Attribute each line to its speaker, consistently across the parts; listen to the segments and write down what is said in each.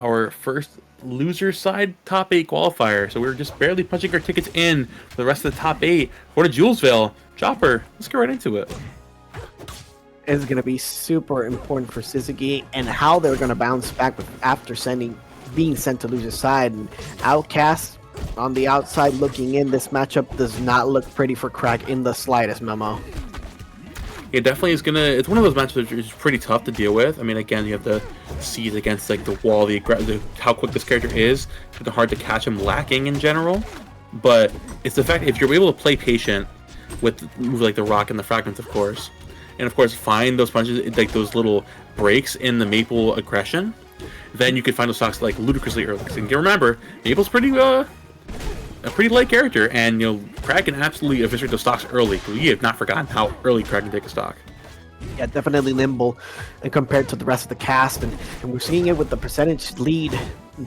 Speaker 1: our first loser side top 8 qualifier. So we're just barely punching our tickets in for the rest of the top 8 for the Julesville. Chopper, let's get right into it.
Speaker 2: Is going to be super important for Syzygy and how they're going to bounce back after being sent to loser's side. And Outkast on the outside looking in, this matchup does not look pretty for Kragg in the slightest, Memo.
Speaker 1: It definitely is gonna. It's one of those matches that is pretty tough to deal with. I mean, again, you have to see it against like the wall, how quick this character is. It's hard to catch him lacking in general, but it's the fact if you're able to play patient with moves like the rock and the fragments, of course, and of course find those punches like those little breaks in the Maypul aggression, then you can find those stocks like ludicrously early. And remember, Maypul's a pretty light character, and Kragg can absolutely eviscerate those stocks early. We have not forgotten how early Kragg can take a stock.
Speaker 2: Yeah, definitely nimble and compared to the rest of the cast, and we're seeing it with the percentage lead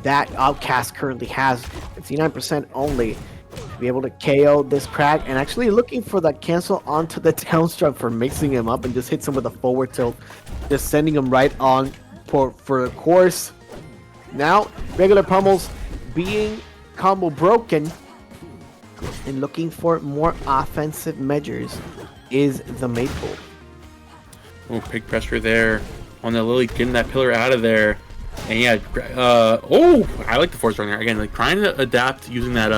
Speaker 2: that Outkast currently has, 59% only, to be able to KO this Kragg, and actually looking for that cancel onto the down strike for mixing him up and just hits him with a forward tilt, just sending him right on for the course. Now, regular pummels being combo broken, and looking for more offensive measures is the Maypul.
Speaker 1: Oh, big pressure there on the Lily, getting that pillar out of there. And yeah, I like the force runner again, like trying to adapt using that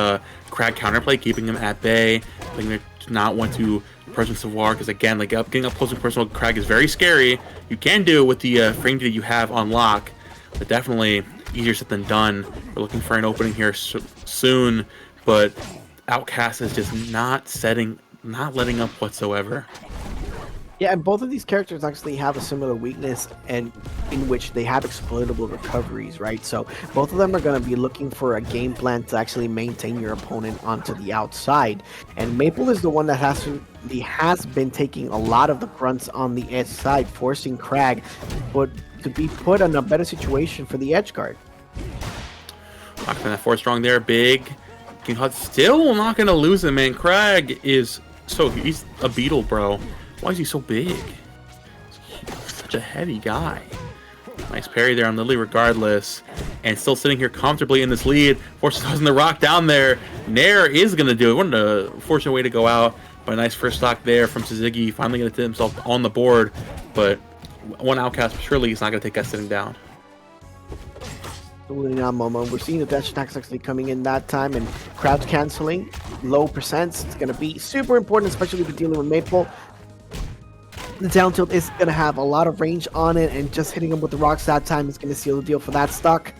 Speaker 1: Kragg counterplay, keeping him at bay, letting him not want to presence of war, because again, like getting up close and personal Kragg is very scary. You can do it with the frame that you have on lock, but definitely easier said than done. We're looking for an opening here soon, but Outkast is just not letting up whatsoever.
Speaker 2: Yeah, and both of these characters actually have a similar weakness, and in which they have exploitable recoveries, right? So both of them are going to be looking for a game plan to actually maintain your opponent onto the outside. And Maypul is the one that has been taking a lot of the grunts on the edge side, forcing Kragg to be put in a better situation for the edge guard.
Speaker 1: Locking that force strong there, big. King Hut still not gonna lose him, man. Kragg is he's a beetle, bro. Why is he so big? He's such a heavy guy. Nice parry there on Lily regardless. And still sitting here comfortably in this lead. Forces the rock down there. Nair is gonna do it. What a fortunate way to go out. But a nice first stock there from Syzygy. Finally gonna get himself on the board. But one Outkast surely he's not gonna take that sitting down.
Speaker 2: Momo. We're seeing the dash attacks actually coming in that time, and crowd canceling, low percents. It's going to be super important, especially if you're dealing with Maypul. The down tilt is going to have a lot of range on it, and just hitting him with the rocks that time is going to seal the deal for that stock.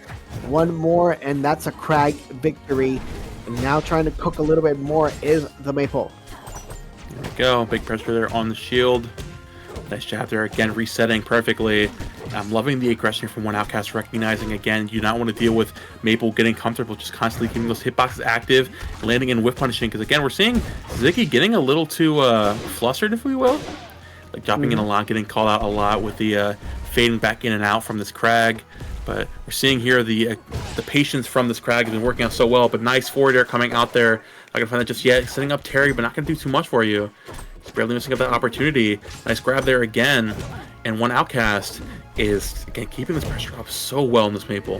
Speaker 2: One more, and that's a Kragg victory. And now trying to cook a little bit more is the Maypul.
Speaker 1: There we go. Big pressure there on the shield. Nice job there again, resetting perfectly. I'm loving the aggression from one Outkast, recognizing again, you do not want to deal with Maypul getting comfortable, just constantly keeping those hitboxes active, landing in whiff punishing, because again, we're seeing Syzygy getting a little too flustered, if we will. Like dropping in a lot, getting called out a lot with the fading back in and out from this Kragg. But we're seeing here the patience from this Kragg has been working out so well, but nice forward air coming out there. Not gonna find that just yet. Setting up Terry, but not gonna do too much for you. He's barely missing up that opportunity. Nice grab there again. And one Outkast is, again, keeping this pressure up so well in this Maypul.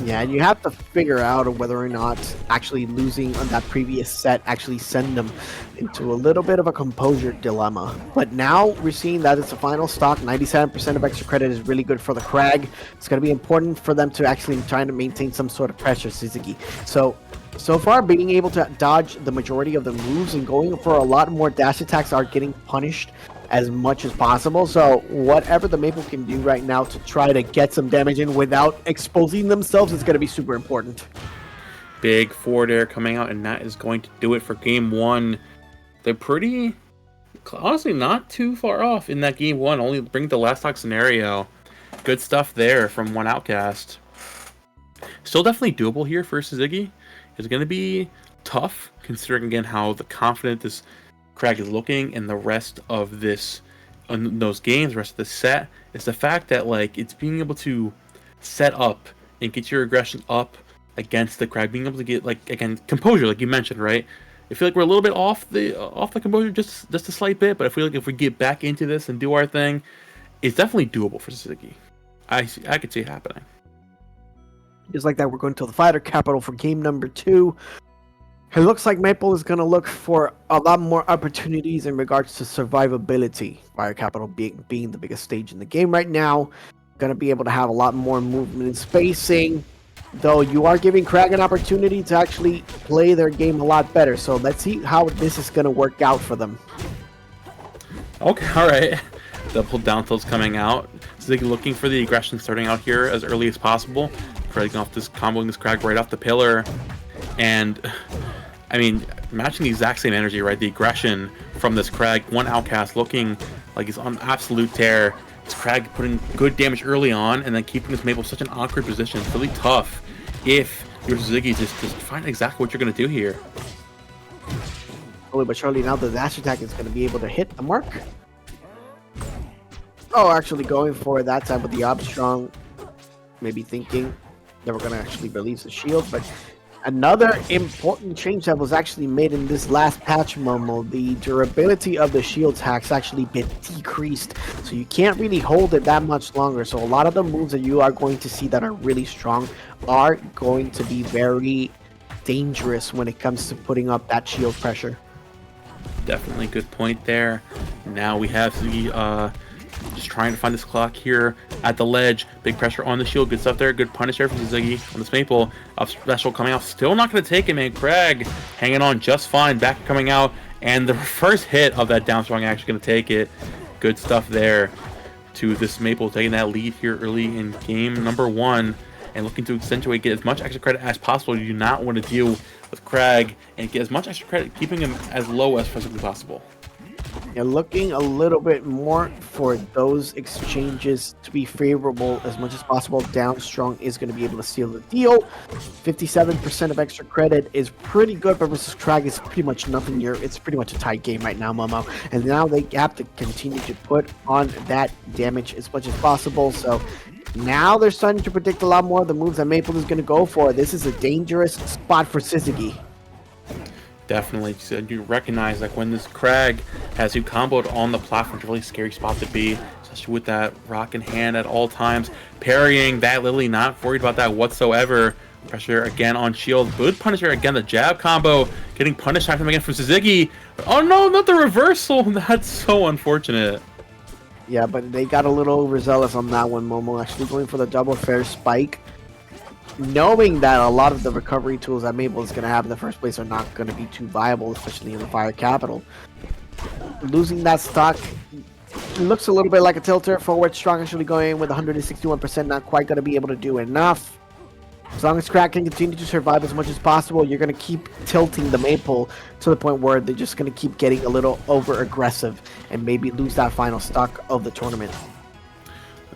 Speaker 2: Yeah, and you have to figure out whether or not actually losing on that previous set actually send them into a little bit of a composure dilemma. But now we're seeing that it's a final stock. 97% of extra credit is really good for the Kragg. It's going to be important for them to actually try to maintain some sort of pressure, Syzygy. So far, being able to dodge the majority of the moves and going for a lot more dash attacks are getting punished as much as possible. So whatever the Maypul can do right now to try to get some damage in without exposing themselves is going to be super important.
Speaker 1: Big forward air coming out, and that is going to do it for game one. They're pretty, honestly, not too far off in that game one. Only bring the last talk scenario. Good stuff there from one Outkast. Still definitely doable here for Syzygy. It's going to be tough, considering again how the confident this Kragg is looking, and the rest of this, those games, the rest of the set, is the fact that like it's being able to set up and get your aggression up against the Kragg, being able to get like again composure, like you mentioned, right? I feel like we're a little bit off the composure, just a slight bit, but I feel like if we get back into this and do our thing, it's definitely doable for Syzygy. I could see it happening.
Speaker 2: Just like that, we're going to the fighter capital for game number 2. It looks like Maypul is going to look for a lot more opportunities in regards to survivability. Fire capital being the biggest stage in the game right now. Going to be able to have a lot more movement and spacing. Though you are giving Kragg an opportunity to actually play their game a lot better. So let's see how this is going to work out for them.
Speaker 1: Okay, alright. Double down tilts coming out. Syzygy looking for the aggression starting out here as early as possible. Kragg off this, comboing this Kragg right off the pillar. And, I mean, matching the exact same energy, right? The aggression from this Kragg. One Outkast looking like he's on absolute tear. This Kragg putting good damage early on and then keeping this Maypul such an awkward position. It's really tough if you're Syzygy just find exactly what you're going to do here.
Speaker 2: Slowly but surely now the dash attack is going to be able to hit the mark. Oh, actually going for that time with the Obstrong. Maybe thinking that we're going to actually release the shield, but another important change that was actually made in this last patch, Momo, the durability of the shield hacks actually been decreased, so you can't really hold it that much longer. So a lot of the moves that you are going to see that are really strong are going to be very dangerous when it comes to putting up that shield pressure.
Speaker 1: Definitely good point there. Now we have the just trying to find this clock here at the ledge. Big pressure on the shield. Good stuff there. Good punish there from Syzygy on this Maypul. Up special coming out. Still not going to take it, man. Kragg hanging on just fine. Back coming out. And the first hit of that down strong actually going to take it. Good stuff there to this Maypul taking that lead here early in game number 1. And looking to accentuate, get as much extra credit as possible. You do not want to deal with Kragg and get as much extra credit, keeping him as low as physically possible.
Speaker 2: You're looking a little bit more for those exchanges to be favorable as much as possible. Down strong is going to be able to seal the deal. 57% of extra credit is pretty good, but versus Kragg is pretty much nothing here. It's pretty much a tight game right now, Momo. And now they have to continue to put on that damage as much as possible. So now they're starting to predict a lot more of the moves that Maypul is going to go for. This is a dangerous spot for Syzygy.
Speaker 1: Definitely. So you recognize like when this Kragg has you comboed on the platform, it's a really scary spot to be, especially with that rock in hand at all times. Parrying that Lily, not worried about that whatsoever. Pressure again on shield. Good punisher again, the jab combo. Getting punished time again from Syzygy. Oh no, not the reversal. That's so unfortunate.
Speaker 2: Yeah, but they got a little overzealous on that one, Momo. Actually going for the double fair spike. Knowing that a lot of the recovery tools that Maypul is going to have in the first place are not going to be too viable, especially in the fire capital. Losing that stock looks a little bit like a tilter. Forward strong actually going in with 161%, not quite going to be able to do enough. As long as Kragg can continue to survive as much as possible, you're going to keep tilting the Maypul to the point where they're just going to keep getting a little over aggressive and maybe lose that final stock of the tournament.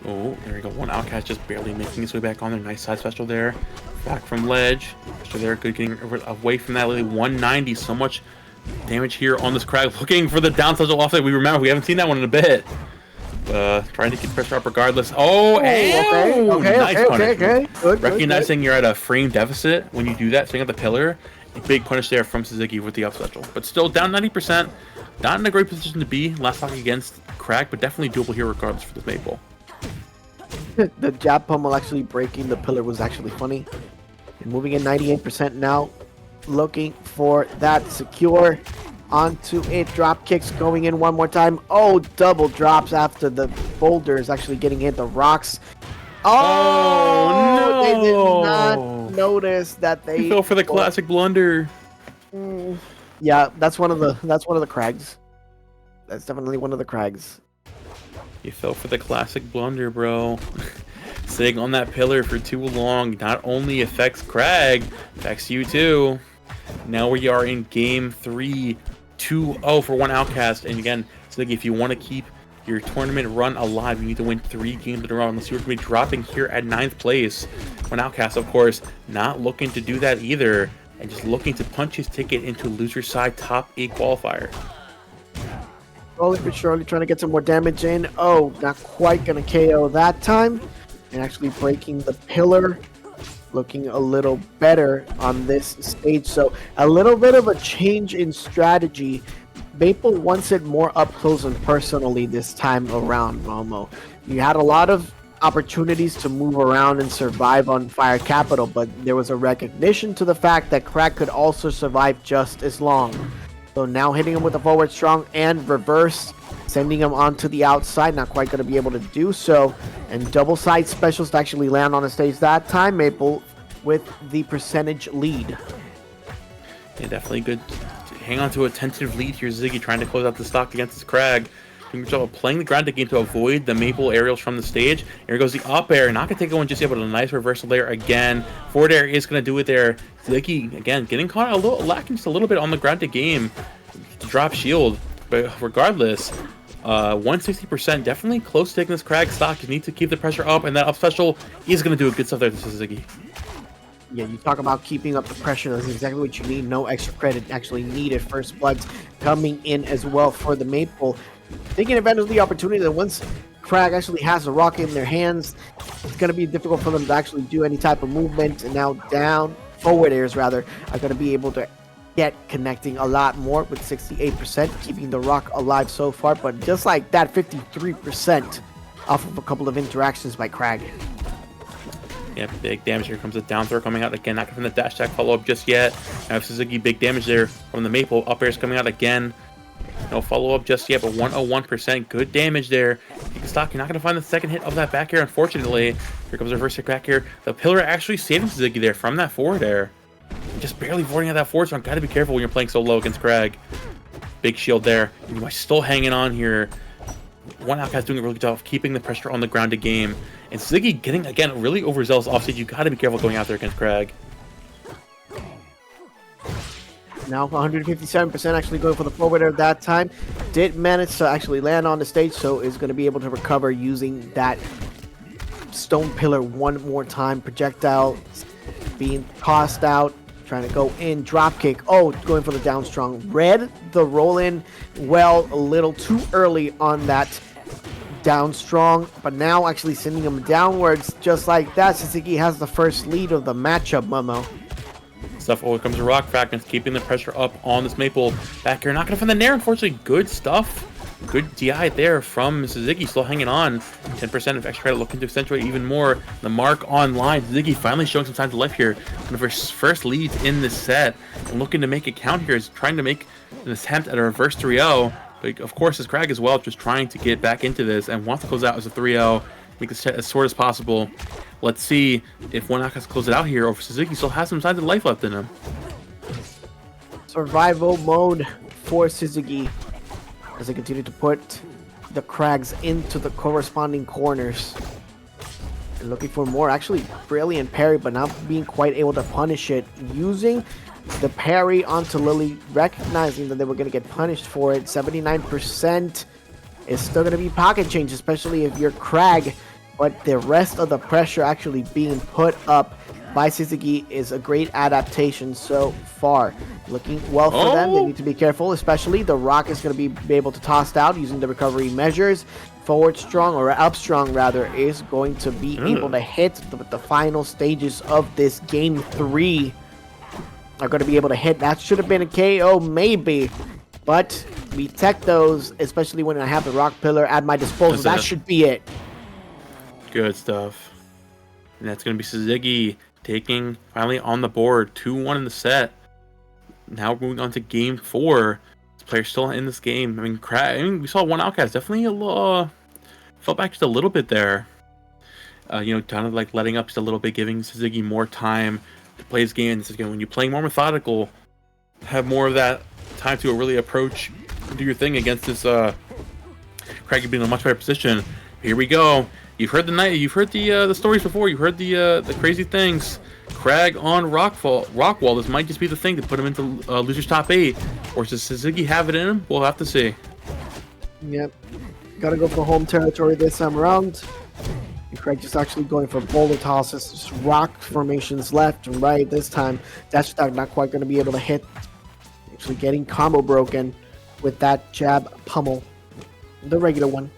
Speaker 1: Oh, there we go. One Outkast just barely making his way back on there. Nice side special there. Back from ledge. So they're good getting away from that. Lily 190. So much damage here on this Kragg. Looking for the down special offset. We remember we haven't seen that one in a bit. Trying to keep pressure up regardless. Oh, nice punish.
Speaker 2: Good,
Speaker 1: recognizing you're at a frame deficit when you do that, swing at the pillar. A big punish there from Syzygy with the up special. But still down 90%. Not in a great position to be. Last stock against Kragg, but definitely doable here regardless for this Maypul.
Speaker 2: The jab pummel actually breaking the pillar was actually funny. And moving in 98% now. Looking for that secure onto it. Drop kicks going in one more time. Oh, double drops after the boulder is actually getting hit. The rocks. Oh, no! They did not notice that they
Speaker 1: fell for the classic blunder.
Speaker 2: Yeah, that's one of the Kraggs. That's definitely one of the Kraggs.
Speaker 1: You fell for the classic blunder, bro. Sitting on that pillar for too long not only affects Kragg, affects you too. Now we are in game 3, 2-0 for one Outkast. And again, Syzygy, if you want to keep your tournament run alive, you need to win 3 games in a row, unless you're going to be dropping here at 9th place. One Outkast, of course, not looking to do that either, and just looking to punch his ticket into loser side top 8 qualifier.
Speaker 2: Slowly but surely trying to get some more damage in. Oh, not quite going to KO that time. And actually breaking the pillar. Looking a little better on this stage. So a little bit of a change in strategy. Maypul wants it more up close and personally this time around, Momo. You had a lot of opportunities to move around and survive on Fire Capital, but there was a recognition to the fact that Kragg could also survive just as long. So now hitting him with a forward strong and reverse, sending him onto the outside, not quite going to be able to do so. And double side specials to actually land on the stage that time. Maypul with the percentage lead.
Speaker 1: Yeah, definitely good. Hang on to a tentative lead here. Syzygy trying to close out the stock against his Kragg. Playing the ground game to avoid the Maypul aerials from the stage. Here goes the up air. Not going to take one just yet, but a nice reversal there again. Forward air is going to do it there. Syzygy, again, getting caught a little, lacking just a little bit on the ground game to drop shield. But regardless, 160%, definitely close to taking this Kragg stock. You need to keep the pressure up, and that up special is going to do a good stuff there to Syzygy.
Speaker 2: Yeah, you talk about keeping up the pressure. That's exactly what you need. No extra credit actually needed. First Bloods coming in as well for the Maypul. Taking advantage of the opportunity that once Kragg actually has the rock in their hands, it's going to be difficult for them to actually do any type of movement. And now down, forward airs rather, are going to be able to get connecting a lot more with 68%, keeping the rock alive so far. But just like that, 53% off of a couple of interactions by Kragg.
Speaker 1: Yeah, big damage. Here comes the down throw coming out again. Not from the dash attack follow up just yet. Now Syzygy, big damage there from the Maypul. Up airs coming out again. No follow up just yet, but 101%. Good damage there. You can stop. You're not going to find the second hit of that back air, unfortunately. Here comes the reverse hit back here. The pillar actually saving Syzygy there from that forward air. Just barely avoiding out that forward, so I've got to be careful when you're playing so low against Kragg. Big shield there. And you are still hanging on here. One Outkast doing a really good job of keeping the pressure on the grounded game. And Syzygy getting, again, really overzealous offstage. You got to be careful going out there against Kragg.
Speaker 2: Now 157% actually going for the forward air that time. Did manage to actually land on the stage, so is going to be able to recover using that stone pillar one more time. Projectile being tossed out. Trying to go in, drop kick. Oh, going for the down strong. Read the roll in well, a little too early on that down strong, but now actually sending him downwards just like that. Syzygy has the first lead of the matchup, Momo.
Speaker 1: Stuff. Oh, here comes the rock fragments, keeping the pressure up on this Maypul back here. Not going to find the nair, unfortunately. Good stuff. Good DI there from Syzygy, still hanging on. 10% of extra credit, looking to accentuate even more. The mark online. Syzygy finally showing some signs of life here. One of his first leads in this set. And looking to make it count here. Is trying to make an attempt at a reverse 3-0. But of course, his Kragg as well, just trying to get back into this and wants to close out as a 3-0. Make the set as short as possible. Let's see if one Outkast close it out here, or if Syzygy still has some signs of life left in him.
Speaker 2: Survival mode for Syzygy as they continue to put the Kraggs into the corresponding corners. And looking for more, actually brilliant parry, but not being quite able to punish it. Using the parry onto Lily, recognizing that they were going to get punished for it. 79% is still going to be pocket change, especially if you're Kragg. But the rest of the pressure actually being put up by Syzygy is a great adaptation so far. Looking well for them. They need to be careful, especially the rock is going to be able to toss out using the recovery measures. Forward strong, or up strong rather, is going to be able to hit the final stages of this game 3. Are going to be able to hit. That should have been a KO maybe, but we tech those, especially when I have the rock pillar at my disposal. That should be it.
Speaker 1: Good stuff. And that's going to be Syzygy taking finally on the board 2-1 in the set. Now moving on to game 4. This player's still in this game. I mean, we saw one Outkast definitely a little fell back just a little bit there. You know, kind of like letting up just a little bit, giving Syzygy more time to play his game. This is again, when you're playing more methodical, have more of that time to really approach, do your thing against this Kragg being in a much better position. Here we go. You've heard the stories before. You've heard the crazy things. Kragg on Rockwall. This might just be the thing to put him into losers top 8, or does Syzygy have it in him? We'll have to see.
Speaker 2: Yep, gotta go for home territory this time around. And Kragg just actually going for boulder tosses, just rock formations left and right this time. Dash attack not quite going to be able to hit. Actually getting combo broken with that jab pummel, the regular one.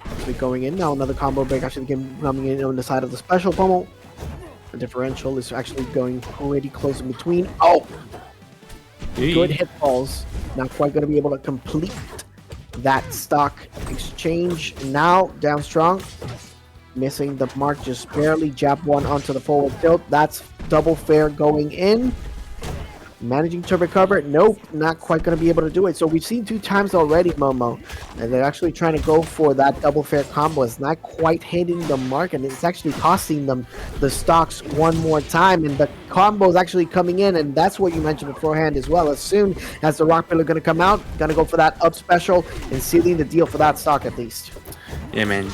Speaker 2: Actually going in now, another combo break actually coming in on the side of the special pummel. The differential is actually going already close in between. Oh, good hit balls. Not quite going to be able to complete that stock exchange. Now down strong. Missing the mark, just barely. Jab one onto the forward tilt. That's double fair going in. Managing to recover. Nope, not quite going to be able to do it. So we've seen 2 times already, Momo. And they're actually trying to go for that double fair combo. It's not quite hitting the mark, and it's actually costing them the stocks one more time. And the combo is actually coming in, and that's what you mentioned beforehand as well. As soon as the rock pillar going to come out, going to go for that up special and sealing the deal for that stock at least.
Speaker 1: Yeah, man.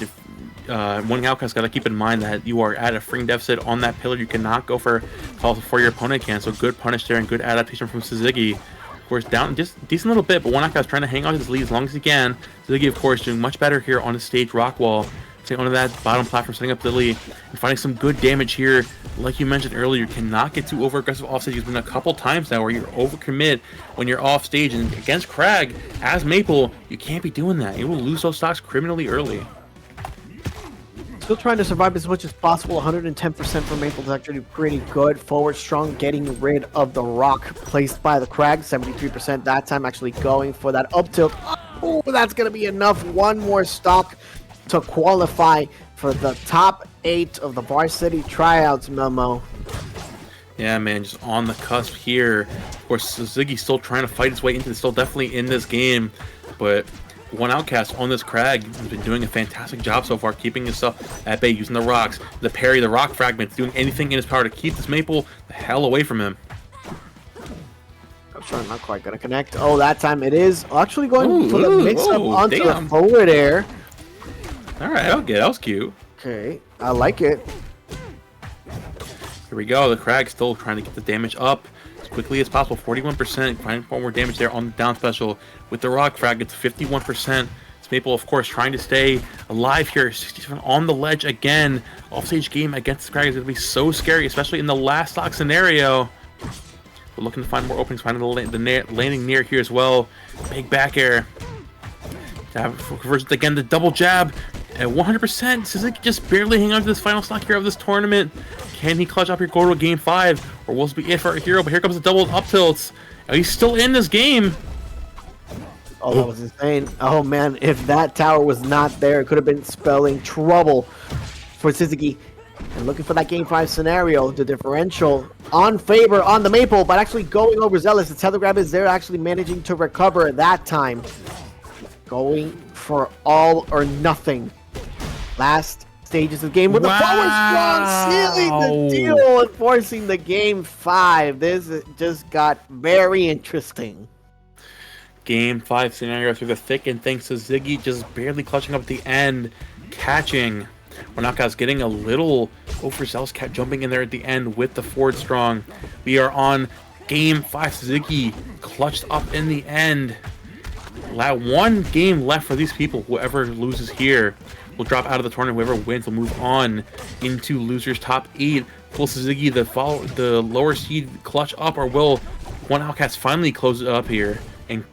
Speaker 1: One Outkast got to keep in mind that you are at a frame deficit on that pillar. You cannot go for calls before your opponent can. So good punish there and good adaptation from Syzygy. Of course, down just decent little bit, but one Outkast trying to hang on to this lead as long as he can. Syzygy, of course, doing much better here on the stage rock wall. Staying onto that bottom platform, setting up the lead, and finding some good damage here. Like you mentioned earlier, you cannot get too over aggressive offstage. There's been a couple times now where you're overcommit when you're off stage, and against Kragg as Maypul, you can't be doing that. You will lose those stocks criminally early.
Speaker 2: Still trying to survive as much as possible. 110% for Maypul is actually pretty good. Forward strong, getting rid of the rock placed by the Kragg. 73% that time, actually going for that up tilt. Oh, that's going to be enough. One more stock to qualify for the top 8 of the Varsity Tryouts, Momo.
Speaker 1: Yeah, man, just on the cusp here. Of course, Syzygy still trying to fight his way into this, still definitely in this game, but one Outkast on this Kragg has been doing a fantastic job so far, keeping himself at bay, using the rocks, the parry, the rock fragments, doing anything in his power to keep this Maypul the hell away from him.
Speaker 2: I'm sure I'm not quite going to connect. Oh, that time it is actually going for the mix-up onto the forward air.
Speaker 1: All right, okay, that was cute.
Speaker 2: Okay, I like it.
Speaker 1: Here we go, the Kragg still trying to get the damage up as quickly as possible. 41%, finding more damage there on the down special. With the rock frag, it's 51%. It's Maypul, of course, trying to stay alive here. 67 on the ledge again. Offstage game against Kragg is going to be so scary, especially in the last stock scenario. We're looking to find more openings, finding the landing near here as well. Big back air. Conversions again, the double jab at 100%. Syzygy just barely hang on to this final stock here of this tournament. Can he clutch up here, go to game 5, or will this be it for our hero? But here comes the double up tilts. He's still in this game.
Speaker 2: Oh, that was insane. Oh, man, if that tower was not there, it could have been spelling trouble for Syzygy. And looking for that game 5 scenario, the differential on favor on the Maypul, but actually going overzealous. The telegraph is there, actually managing to recover that time. Going for all or nothing. Last stages of the game with the forward strong, sealing the deal and forcing the game 5. This just got very interesting.
Speaker 1: Game 5 scenario through the thick and thin. Syzygy just barely clutching up at the end, catching. Outkast getting a little overzealous, kept jumping in there at the end with the forward strong. We are on game 5. Syzygy clutched up in the end. One game left for these people. Whoever loses here will drop out of the tournament. Whoever wins will move on into losers top 8. Will Syzygy, the lower seed, clutch up, or will one Outkast finally close it up here and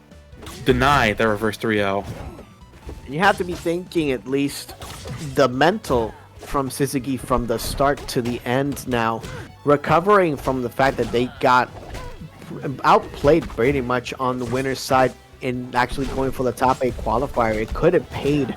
Speaker 1: deny the reverse 3-0?
Speaker 2: You have to be thinking at least the mental from Syzygy from the start to the end now, recovering from the fact that they got outplayed pretty much on the winner's side in actually going for the top 8 qualifier. It could have paid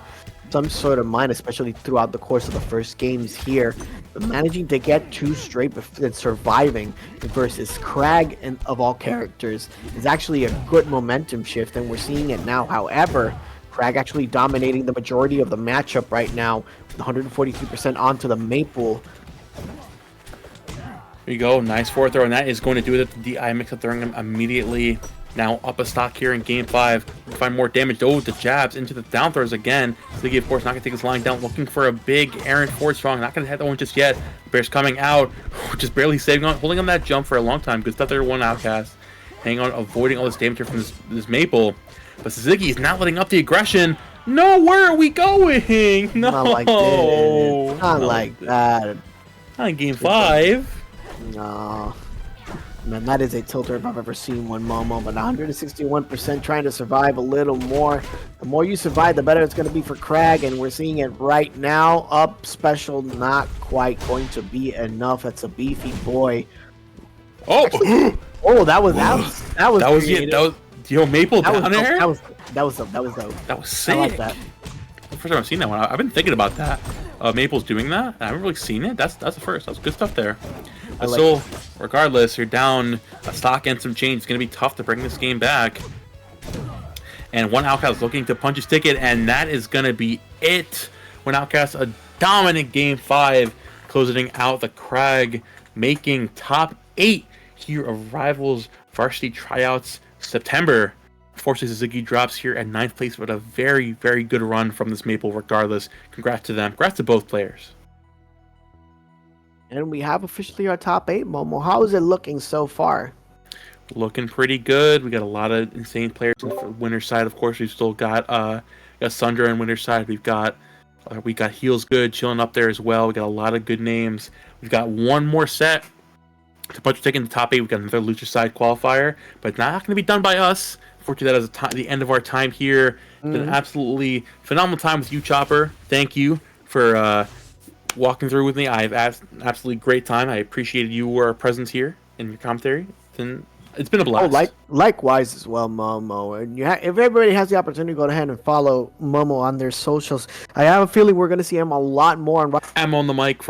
Speaker 2: some sort of mind, especially throughout the course of the first games here. But managing to get 2 straight and surviving versus Kragg, and of all characters, is actually a good momentum shift, and we're seeing it now. However, Kragg actually dominating the majority of the matchup right now with 143% onto the Maypul.
Speaker 1: There you go, nice forward throw, and that is going to do it. The DI mix-up throwing him immediately. Now up a stock here in game 5. Find more damage. Oh, the jabs into the down throws again. Syzygy, of course, not going to take his line down. Looking for a big errant forward strong. Not going to hit that one just yet. Bear's coming out. Just barely saving on, holding on that jump for a long time. Good stuff there, one Outkast. Hanging on, avoiding all this damage here from this Maypul. But Syzygy is not letting up the aggression. No, where are we going? No.
Speaker 2: Not like this. Not like that.
Speaker 1: Not in game 5.
Speaker 2: No. Man, that is a tilter if I've ever seen one, Momo. But 161% trying to survive a little more. The more you survive, the better it's going to be for Kragg. And we're seeing it right now. Up special, not quite going to be enough. That's a beefy boy.
Speaker 1: Oh,
Speaker 2: actually, oh, that was
Speaker 1: yo, Maypul down there.
Speaker 2: That was dope.
Speaker 1: That was sick.
Speaker 2: I like that.
Speaker 1: The first time I've seen that one. I've been thinking about that. Maple's doing that. I haven't really seen it. That's the first. That's good stuff there. But
Speaker 2: like
Speaker 1: still, regardless, you're down a stock and some change. It's going to be tough to bring this game back. And one Outkast is looking to punch his ticket, and that is going to be it. One Outkast, a dominant Game 5, closing out the Kragg, making top 8 here of Rivals Varsity Tryouts September. Unfortunately, Syzygy drops here at 9th place, but a very, very good run from this Maypul regardless. Congrats to them. Congrats to both players.
Speaker 2: And we have officially our top 8, Momo. How is it looking so far?
Speaker 1: Looking pretty good. We got a lot of insane players on the winner's side. Of course, we've still got Sundra on winner's side. We got Heels Good chilling up there as well. We got a lot of good names. We've got one more set to punch taking the top 8. We've got another Lucha side qualifier, but not going to be done by us. Unfortunately, that is the end of our time here. It's been an absolutely phenomenal time with you, Chopper. Thank you for walking through with me. I've had an absolutely great time. I appreciated your presence here and your commentary. It's been a blast.
Speaker 2: Oh, likewise as well, Momo. And if everybody has the opportunity, go ahead and follow Momo on their socials. I have a feeling we're going to see him a lot more.
Speaker 1: I'm on the mic for